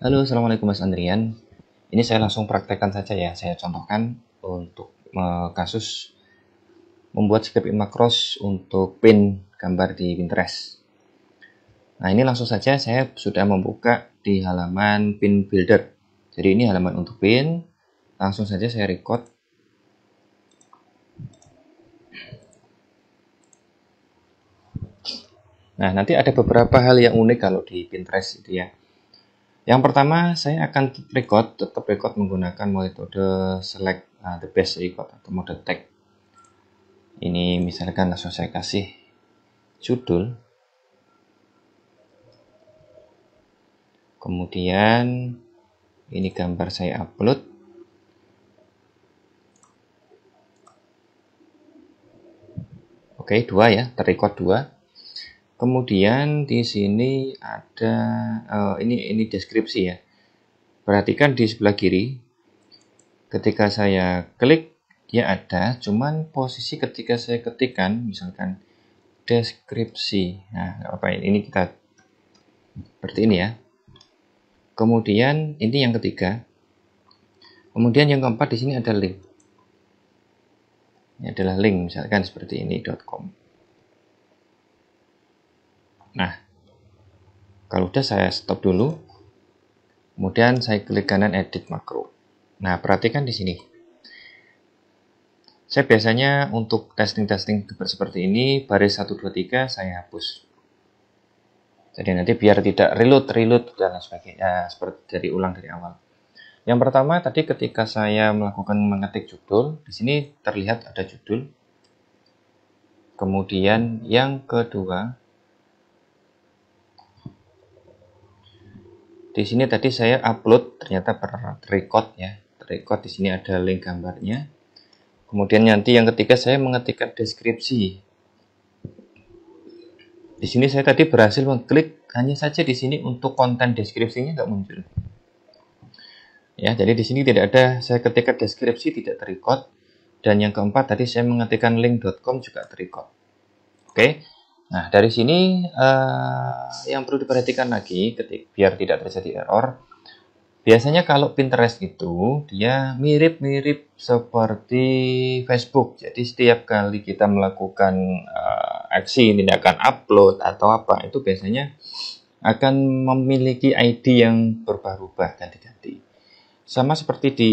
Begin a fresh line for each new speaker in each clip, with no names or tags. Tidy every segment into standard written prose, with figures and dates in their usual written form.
Halo, Assalamualaikum Mas Andrian. Ini saya langsung praktekkan saja ya. Saya contohkan untuk kasus membuat script macros untuk pin gambar di Pinterest. Nah, ini langsung saja saya sudah membuka di halaman pin builder. Jadi ini halaman untuk pin. Langsung saja saya record. Nah, nanti ada beberapa hal yang unik kalau di Pinterest itu ya. Yang pertama, saya akan tetap record menggunakan metode select the best record atau mode tag. Ini misalkan langsung saya kasih judul. Kemudian ini gambar saya upload. Oke, 2 ya, terrecord 2. Kemudian di sini ada ini deskripsi ya. Perhatikan di sebelah kiri. Ketika saya klik dia ada, cuman posisi ketika saya ketikkan misalkan deskripsi. Nah, nggak apa ini kita seperti ini ya. Kemudian ini yang ketiga. Kemudian yang keempat di sini ada link. Ini adalah link misalkan seperti ini .com. Nah, kalau udah saya stop dulu. Kemudian saya klik kanan edit makro. Nah, perhatikan di sini. Saya biasanya untuk testing seperti ini baris 1 2 3 saya hapus. Jadi nanti biar tidak reload dan sebagainya seperti dari ulang dari awal. Yang pertama tadi ketika saya melakukan mengetik judul, di sini terlihat ada judul. Kemudian yang kedua, di sini tadi saya upload ternyata record ya. Record di sini ada link gambarnya. Kemudian nanti yang ketiga saya mengetikkan deskripsi. Di sini saya tadi berhasil mengklik hanya saja di sini untuk konten deskripsinya nggak muncul. Ya, jadi di sini tidak ada saya ketikkan deskripsi tidak terrecord. Dan yang keempat tadi saya mengetikkan link.com juga terrecord. Oke. Nah, dari sini yang perlu diperhatikan lagi biar tidak terjadi error. Biasanya kalau Pinterest itu dia mirip-mirip seperti Facebook. Jadi setiap kali kita melakukan aksi tindakan upload atau apa itu biasanya akan memiliki ID yang berubah-ubah ganti-ganti. Sama seperti di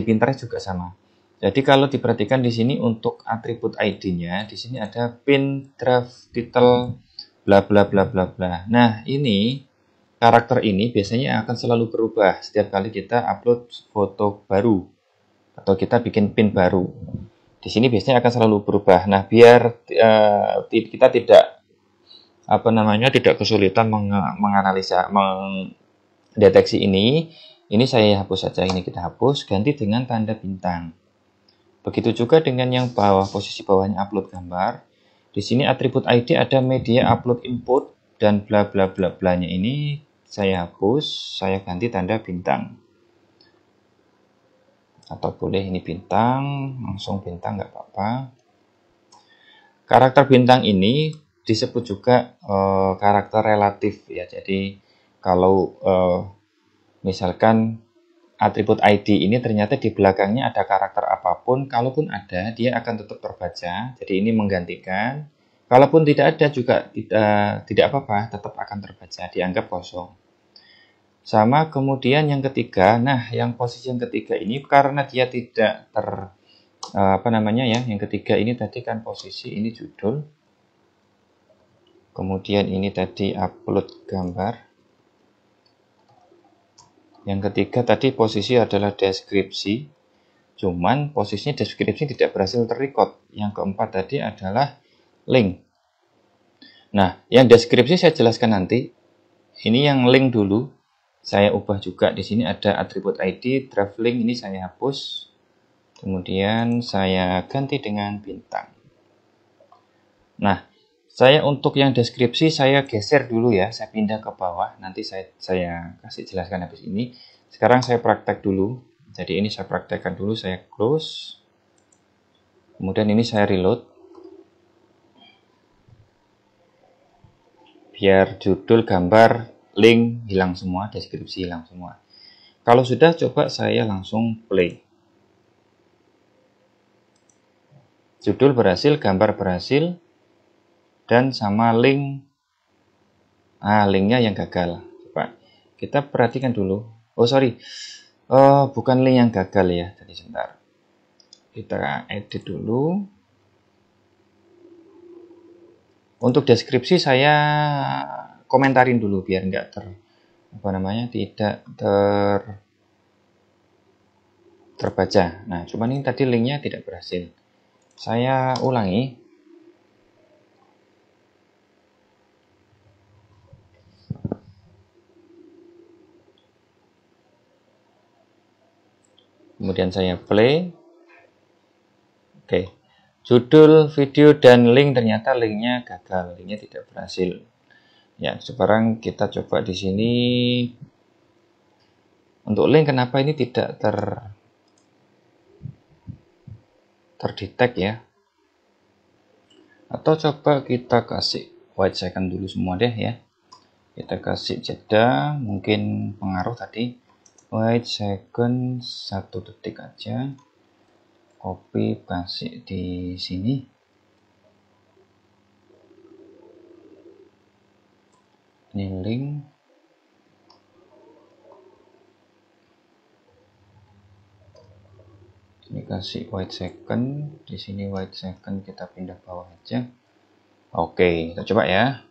Pinterest juga sama. Jadi kalau diperhatikan di sini untuk atribut ID-nya, di sini ada pin, draft, title, bla bla bla bla bla. Nah, ini karakter ini biasanya akan selalu berubah setiap kali kita upload foto baru atau kita bikin pin baru. Di sini biasanya akan selalu berubah. Nah, biar kita tidak kesulitan menganalisa, mendeteksi ini saya hapus saja. Ini kita hapus, ganti dengan tanda bintang. Begitu juga dengan yang bawah, posisi bawahnya upload gambar. Di sini atribut ID ada media upload input dan bla bla bla blanya ini saya hapus, saya ganti tanda bintang. Atau boleh ini bintang, langsung bintang nggak apa-apa. Karakter bintang ini disebut juga karakter relatif ya. Jadi kalau misalkan atribut ID ini ternyata di belakangnya ada karakter apapun, kalaupun ada, dia akan tetap terbaca. Jadi ini menggantikan. Kalaupun tidak ada juga tidak apa-apa, tetap akan terbaca, dianggap kosong. Sama kemudian yang ketiga, nah yang posisi yang ketiga ini karena dia tidak yang ketiga ini tadi kan posisi ini judul. Kemudian ini tadi upload gambar. Yang ketiga tadi posisi adalah deskripsi, cuman posisinya deskripsi tidak berhasil terrecord. Yang keempat tadi adalah link. Nah, yang deskripsi saya jelaskan nanti. Ini yang link dulu. Saya ubah juga. Di sini ada atribut ID, draft link ini saya hapus. Kemudian saya ganti dengan bintang. Nah, saya untuk yang deskripsi saya geser dulu ya, saya pindah ke bawah, nanti saya kasih jelaskan habis ini. Sekarang saya praktek dulu, jadi ini saya praktekkan dulu, saya close. Kemudian ini saya reload. Biar judul gambar link hilang semua, deskripsi hilang semua. Kalau sudah, coba saya langsung play. Judul berhasil, gambar berhasil, dan sama link. Linknya yang gagal. Coba kita perhatikan dulu. Oh sorry, bukan link yang gagal ya. Tadi sebentar. Kita edit dulu. Untuk deskripsi saya komentarin dulu biar nggak tidak terbaca. Nah, cuman ini tadi linknya tidak berhasil. Saya ulangi. Kemudian saya play. Oke. Judul, video, dan link ternyata linknya gagal, linknya tidak berhasil. Ya, sekarang kita coba di sini. Untuk link, kenapa ini tidak terdetek ya? Atau coba kita kasih white second dulu semua deh ya. Kita kasih jeda, mungkin pengaruh tadi. White second 1 detik aja. Copy, kasih di sini. Ini link. Ini kasih white second. Di sini white second kita pindah bawah aja. Oke, kita coba ya.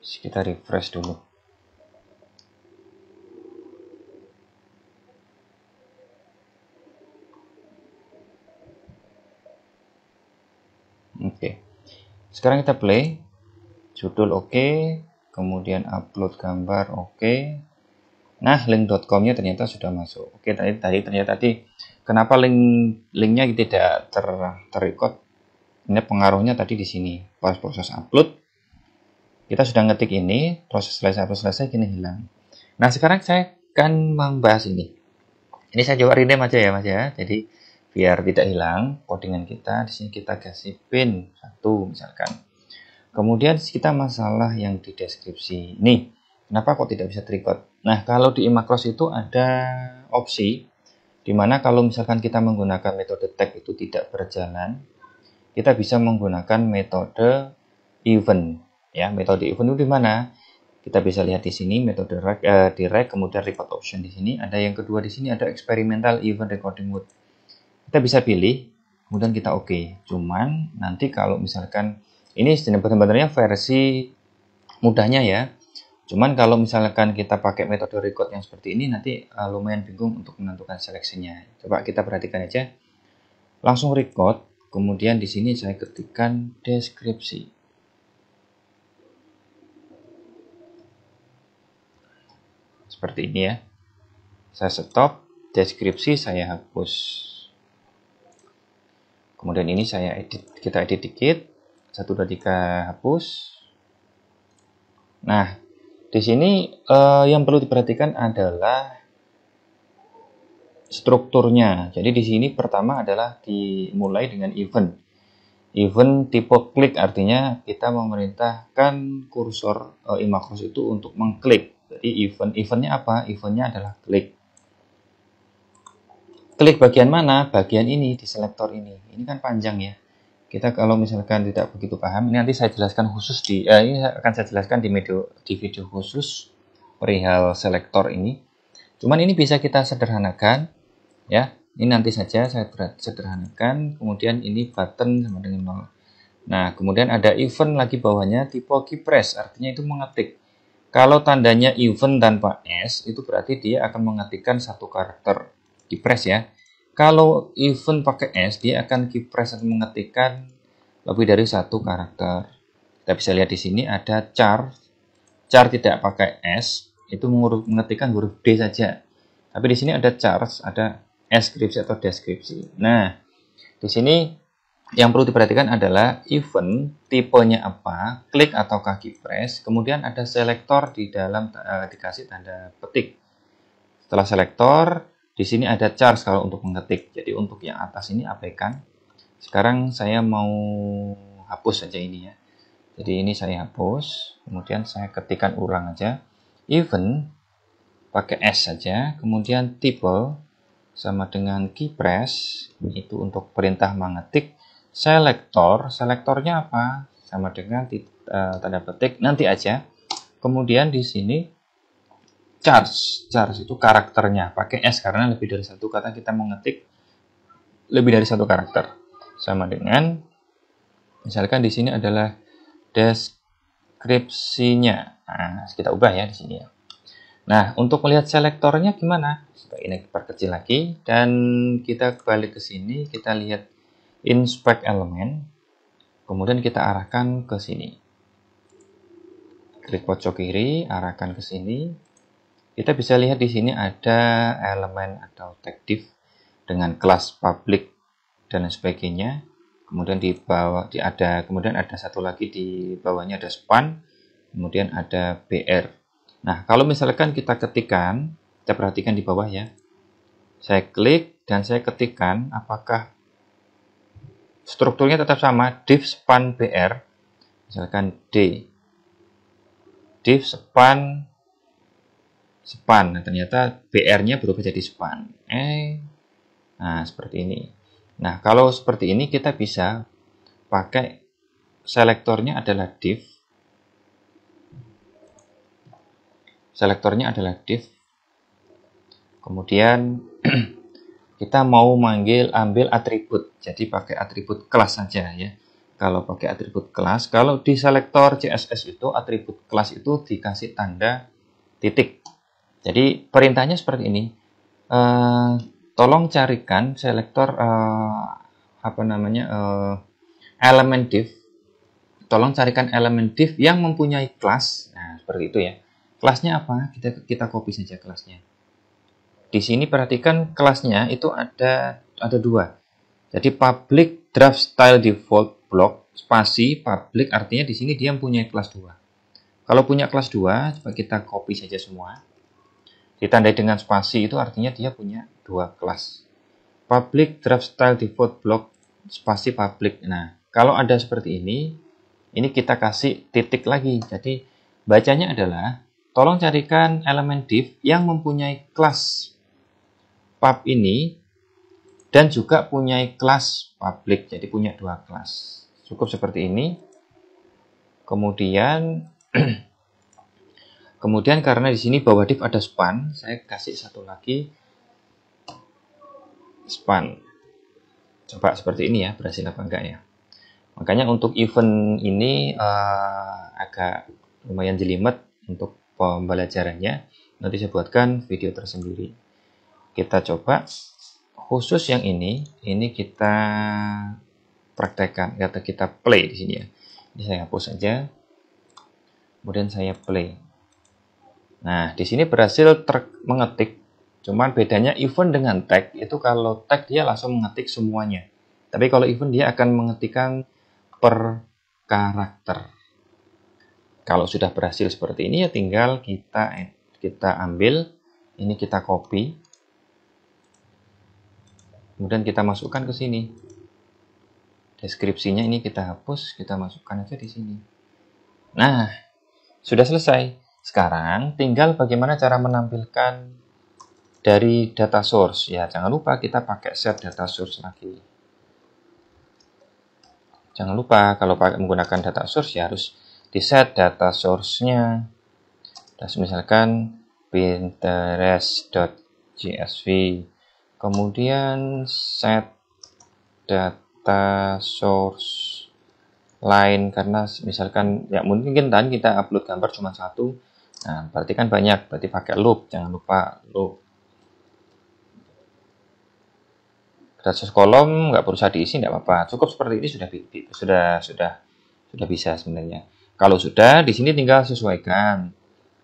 Kita refresh dulu. Oke. Sekarang kita play. Judul oke, kemudian upload gambar oke. Nah, link.com-nya ternyata sudah masuk. Oke, ternyata kenapa linknya tidak terrecord? Ini pengaruhnya tadi di sini. Pas proses upload, kita sudah ngetik ini, proses selesai gini hilang. Nah, sekarang saya akan membahas ini. Ini saya coba rename aja ya, Mas ya. Jadi biar tidak hilang codingan kita, di sini kita kasih pin 1 misalkan. Kemudian kita masalah yang di deskripsi. Nih, kenapa kok tidak bisa record? Nah, kalau di Imacross itu ada opsi di mana kalau misalkan kita menggunakan metode tag itu tidak berjalan, kita bisa menggunakan metode event. Ya, metode event itu di mana? Kita bisa lihat di sini metode direct, kemudian record option di sini. Ada yang kedua di sini ada experimental event recording mode. Kita bisa pilih, kemudian kita oke. Cuman nanti kalau misalkan ini sebenarnya versi mudahnya ya. Cuman kalau misalkan kita pakai metode record yang seperti ini nanti lumayan bingung untuk menentukan seleksinya. Coba kita perhatikan aja. Langsung record, kemudian di sini saya ketikkan deskripsi. Seperti ini ya. Saya stop, deskripsi saya hapus. Kemudian ini kita edit dikit. 1, 2, 3 hapus. Nah, di sini yang perlu diperhatikan adalah strukturnya. Jadi di sini pertama adalah dimulai dengan event. Event tipe klik artinya kita memerintahkan kursor Imacross itu untuk mengklik. Jadi eventnya apa? Eventnya adalah klik. Klik bagian mana? Bagian ini di selektor ini. Ini kan panjang ya. Kita kalau misalkan tidak begitu paham, ini nanti saya jelaskan khusus ini akan saya jelaskan di video khusus perihal selektor ini. Cuman ini bisa kita sederhanakan ya. Ini nanti saja saya sederhanakan. Kemudian ini button sama dengan 0. Nah, kemudian ada event lagi bawahnya tipe keypress, artinya itu mengetik. Kalau tandanya event tanpa S, itu berarti dia akan mengetikkan satu karakter keypress ya. Kalau event pakai S, dia akan keypress atau mengetikkan lebih dari satu karakter. Kita bisa lihat di sini ada char. Char tidak pakai S, itu mengetikkan huruf D saja. Tapi di sini ada char, ada deskripsi atau deskripsi. Nah, di sini yang perlu diperhatikan adalah event, tipenya apa, klik atau keypress, kemudian ada selektor di dalam dikasih tanda petik. Setelah selektor, di sini ada charge kalau untuk mengetik. Jadi untuk yang atas ini abaikan. Sekarang saya mau hapus saja ini ya. Jadi ini saya hapus, kemudian saya ketikkan ulang aja. event pakai S saja, kemudian tipe sama dengan key press itu untuk perintah mengetik, selektornya apa? Sama dengan tanda petik nanti aja. Kemudian di sini charge itu karakternya pakai S karena lebih dari satu kata kita mengetik lebih dari satu karakter. Sama dengan misalkan di sini adalah deskripsinya. Nah, kita ubah ya di sini ya. Nah, untuk melihat selektornya gimana? Ini perkecil lagi dan kita balik ke sini, kita lihat inspect element. Kemudian kita arahkan ke sini. Klik pojok kiri, arahkan ke sini. Kita bisa lihat di sini ada elemen atau tag div dengan kelas public dan sebagainya. Kemudian di bawah kemudian ada satu lagi di bawahnya ada span, kemudian ada br. Nah, kalau misalkan kita ketikkan, kita perhatikan di bawah ya. Saya klik dan saya ketikkan apakah strukturnya tetap sama, div span br. Misalkan div span. Nah, ternyata br-nya berubah jadi span. Nah, seperti ini. Nah, kalau seperti ini kita bisa pakai selektornya adalah div. Kemudian kita mau ambil atribut. Jadi pakai atribut kelas saja ya. Kalau pakai atribut kelas, kalau di selektor CSS itu atribut kelas itu dikasih tanda titik. Jadi perintahnya seperti ini. Tolong carikan selektor elemen div. Tolong carikan elemen div yang mempunyai kelas. Nah, seperti itu ya. Kelasnya apa? Kita copy saja kelasnya. Di sini perhatikan kelasnya itu ada dua. Jadi public draft style default block spasi public artinya di sini dia mempunyai kelas 2. Kalau punya kelas 2, coba kita copy saja semua. Ditandai dengan spasi itu artinya dia punya 2 kelas. Public draft style default block spasi public. Nah, kalau ada seperti ini kita kasih titik lagi. Jadi bacanya adalah tolong carikan elemen div yang mempunyai kelas pub ini dan juga punya kelas public. Jadi punya 2 kelas. Cukup seperti ini. Kemudian karena di sini bawah div ada span, saya kasih satu lagi span. Coba seperti ini ya, berhasil apa enggak ya. Makanya untuk event ini agak lumayan jelimet untuk pembelajarannya. Nanti saya buatkan video tersendiri. Kita coba khusus yang ini kita praktekkan, kita play di sini ya. Ini saya hapus saja. Kemudian saya play. Nah, di sini berhasil mengetik. Cuman bedanya event dengan tag itu kalau tag dia langsung mengetik semuanya. Tapi kalau event dia akan mengetikkan per karakter. Kalau sudah berhasil seperti ini ya tinggal kita ambil, ini kita copy. Kemudian kita masukkan ke sini. Deskripsinya ini kita hapus, kita masukkan aja di sini. Nah, sudah selesai. Sekarang tinggal bagaimana cara menampilkan dari data source. Ya, jangan lupa kita pakai set data source lagi. Jangan lupa kalau menggunakan data source ya harus di set data source-nya. Misalkan pinterest.csv. Kemudian set data source lain karena misalkan ya mungkin kan kita upload gambar cuma satu. Nah, berarti kan banyak, berarti pakai loop, jangan lupa loop. Data source kolom nggak perlu diisi, nggak apa-apa. Cukup seperti ini sudah bisa sebenarnya. Kalau sudah, di sini tinggal sesuaikan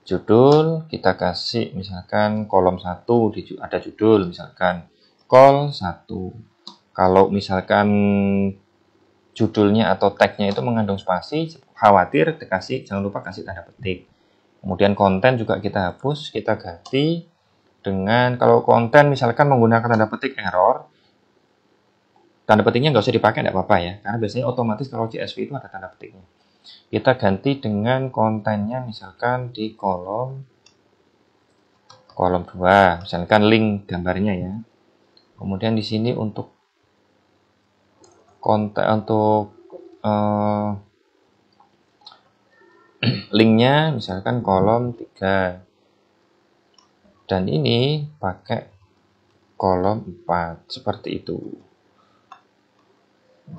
judul, kita kasih misalkan kolom 1 ada judul misalkan call 1. Kalau misalkan judulnya atau tagnya itu mengandung spasi, khawatir jangan lupa kasih tanda petik. Kemudian konten juga kita hapus, kita ganti dengan kalau konten misalkan menggunakan tanda petik error, tanda petiknya nggak usah dipakai, nggak apa-apa ya, karena biasanya otomatis kalau CSV itu ada tanda petiknya. Kita ganti dengan kontennya misalkan di kolom kolom 2, misalkan link gambarnya ya. Kemudian di sini untuk konten untuk linknya misalkan kolom 3, dan ini pakai kolom 4 seperti itu.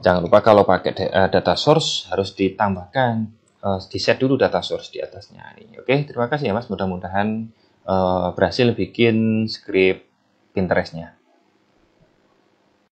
Jangan lupa kalau pakai data source harus ditambahkan, di set dulu data source di atasnya nih. Oke, terima kasih ya Mas, mudah-mudahan berhasil bikin script Pinterest-nya.